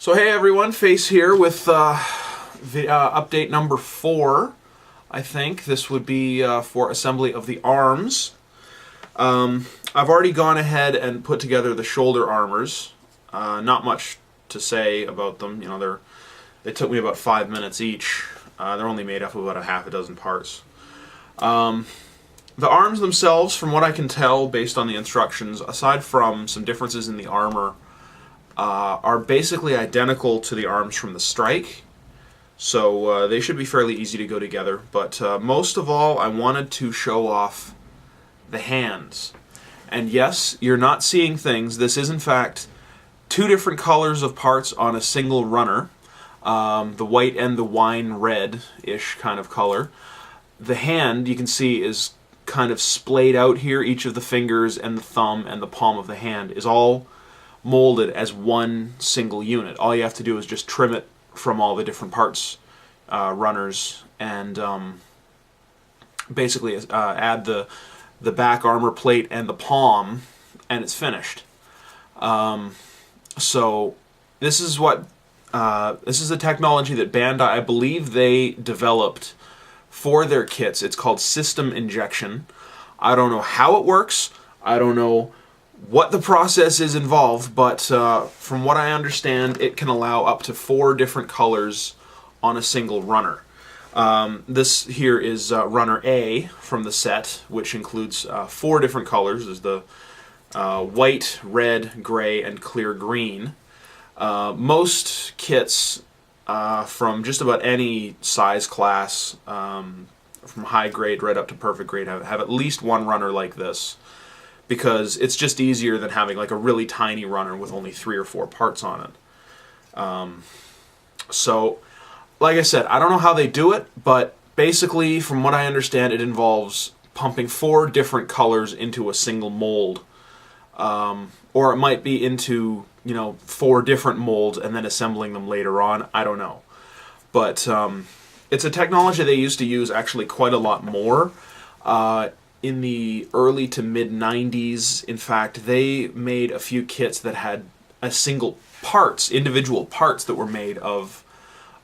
So hey everyone, Face here with update number 4. I think this would be for assembly of the arms. I've already gone ahead and put together the shoulder armors. Not much to say about them. You know, they took me about 5 minutes each. They're only made up of about a half a dozen parts. The arms themselves, from what I can tell based on the instructions, aside from some differences in the armor, are basically identical to the arms from the Strike. So they should be fairly easy to go together. But most of all, I wanted to show off the hands. And yes, you're not seeing things. This is in fact 2 different colors of parts on a single runner. The white and the wine red-ish kind of color. The hand, you can see, is kind of splayed out here. Each of the fingers and the thumb and the palm of the hand is all molded as one single unit. All you have to do is just trim it from all the different parts, runners, and basically add the back armor plate and the palm, and it's finished. So this is what this is a technology that Bandai, I believe, they developed for their kits. It's called system injection. I don't know how it works. I don't know what the process is involved, but from what I understand, it can allow up to 4 different colors on a single runner. This here is runner A from the set, which includes 4 different colors. There's the white, red, gray, and clear green. Most kits from just about any size class, from high grade right up to perfect grade, have at least one runner like this, because it's just easier than having like a really tiny runner with only 3 or 4 parts on it. So, like I said, I don't know how they do it, but basically, from what I understand, it involves pumping 4 different colors into a single mold, or it might be into, you know, 4 different molds and then assembling them later on. I don't know, but it's a technology they used to use actually quite a lot more. In the early to mid 90s, in fact, they made a few kits that had a single parts, individual parts that were made of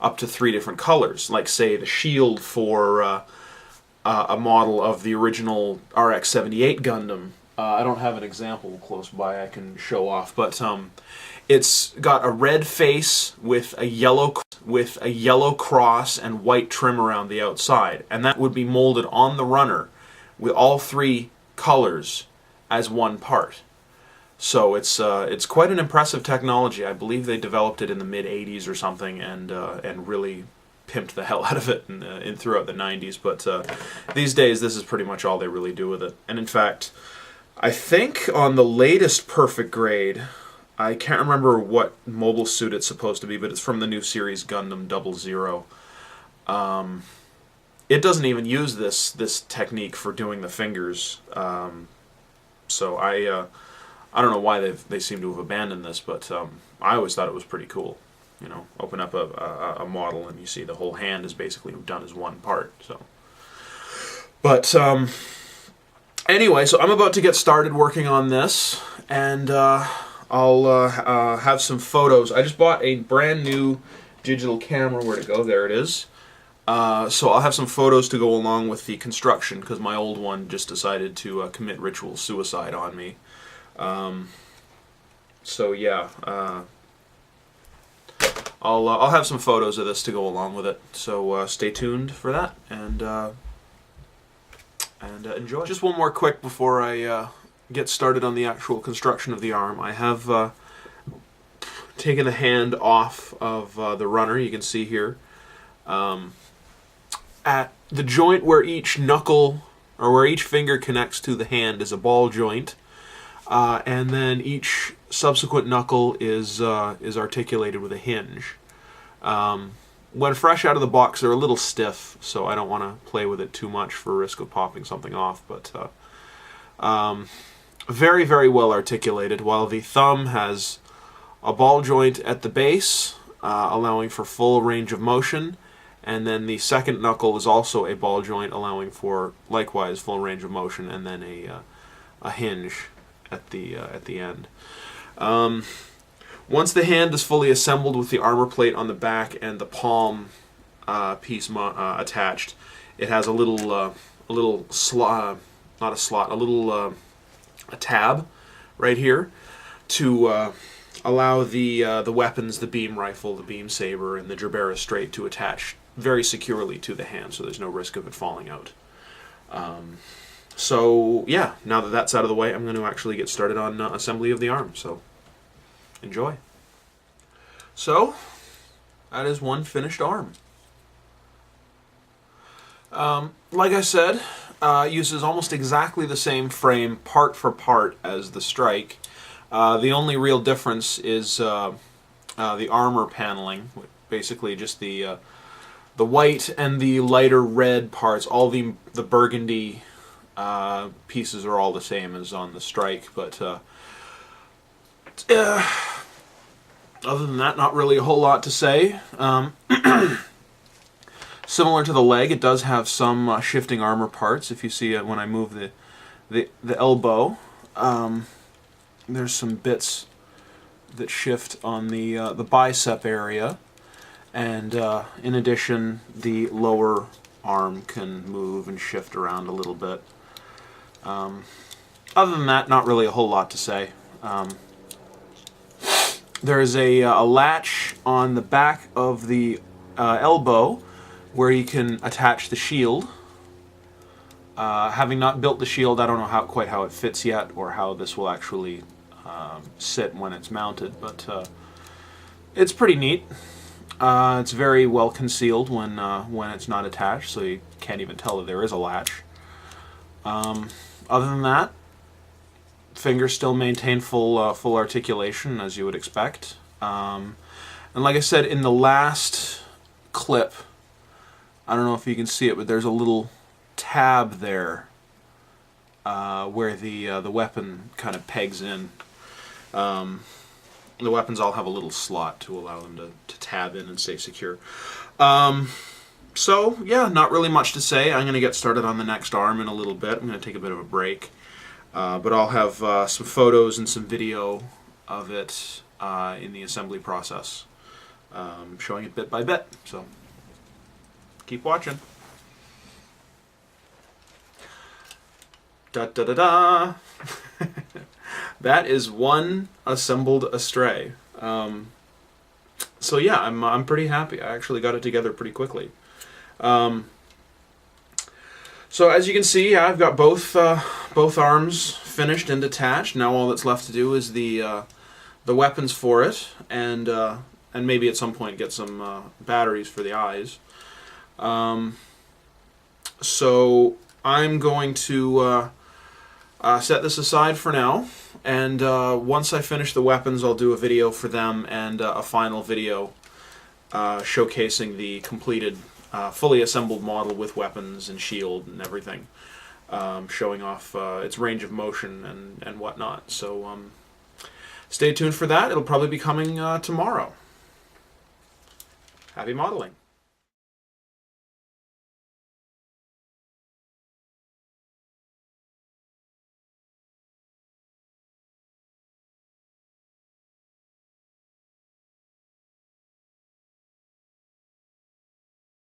up to 3 different colors. Like, say, the shield for a model of the original RX-78 Gundam. I don't have an example close by I can show off, but it's got a red face with a yellow cross and white trim around the outside, and that would be molded on the runner with all 3 colors as one part. So it's quite an impressive technology. I believe they developed it in the mid 80s or something, and really pimped the hell out of it in throughout the 90s. But these days, this is pretty much all they really do with it. And in fact, I think on the latest perfect grade, I can't remember what mobile suit it's supposed to be, but it's from the new series Gundam 00. It doesn't even use this technique for doing the fingers, so I don't know why they seem to have abandoned this, but I always thought it was pretty cool. You know, open up a model and you see the whole hand is basically done as one part. So, but anyway, so I'm about to get started working on this, and I'll have some photos. I just bought a brand new digital camera. Where'd it go? There it is. So I'll have some photos to go along with the construction, because my old one just decided to commit ritual suicide on me. So yeah, I'll have some photos of this to go along with it. So stay tuned for that, and enjoy. Just one more quick before I get started on the actual construction of the arm. I have taken the hand off of the runner. You can see here. At the joint where each knuckle, or where each finger connects to the hand, is a ball joint, and then each subsequent knuckle is articulated with a hinge. When fresh out of the box, they're a little stiff, so I don't want to play with it too much for risk of popping something off, but very, very well articulated, while the thumb has a ball joint at the base, allowing for full range of motion, and then the second knuckle is also a ball joint, allowing for likewise full range of motion, and then a hinge at the end. Once the hand is fully assembled with the armor plate on the back and the palm piece attached, it has a little slot, not a slot, a tab right here to allow the weapons, the beam rifle, the beam saber, and the Gerbera straight to attach very securely to the hand, so there's no risk of it falling out. So yeah, now that that's out of the way, I'm going to actually get started on assembly of the arm. So enjoy. So that is one finished arm. Like I said, uses almost exactly the same frame part for part as the Strike. The only real difference is the armor paneling, basically just the white and the lighter red parts. All the burgundy pieces are all the same as on the Strike, but other than that, not really a whole lot to say. Similar to the leg, it does have some shifting armor parts. If you see it when I move the elbow, there's some bits that shift on the bicep area, and in addition, the lower arm can move and shift around a little bit. Other than that, not really a whole lot to say. There is a latch on the back of the elbow where you can attach the shield. Having not built the shield, I don't know quite how it fits yet, or how this will actually sit when it's mounted, but it's pretty neat. It's very well concealed when it's not attached, so you can't even tell that there is a latch. Other than that, fingers still maintain full articulation, as you would expect. And like I said in the last clip, I don't know if you can see it, but there's a little tab there where the weapon kind of pegs in. The weapons all have a little slot to allow them to tab in and stay secure. So yeah, not really much to say. I'm going to get started on the next arm in a little bit. I'm going to take a bit of a break. But I'll have some photos and some video of it in the assembly process, showing it bit by bit. So keep watching. Da da da da. That is one assembled Astray. So yeah, I'm pretty happy. I actually got it together pretty quickly. So as you can see, I've got both arms finished and attached. Now all that's left to do is the weapons for it, and maybe at some point get some batteries for the eyes. So I'm going to set this aside for now, and once I finish the weapons, I'll do a video for them and a final video showcasing the completed fully assembled model with weapons and shield and everything, showing off its range of motion and whatnot. So stay tuned for that. It'll probably be coming tomorrow. Happy modeling.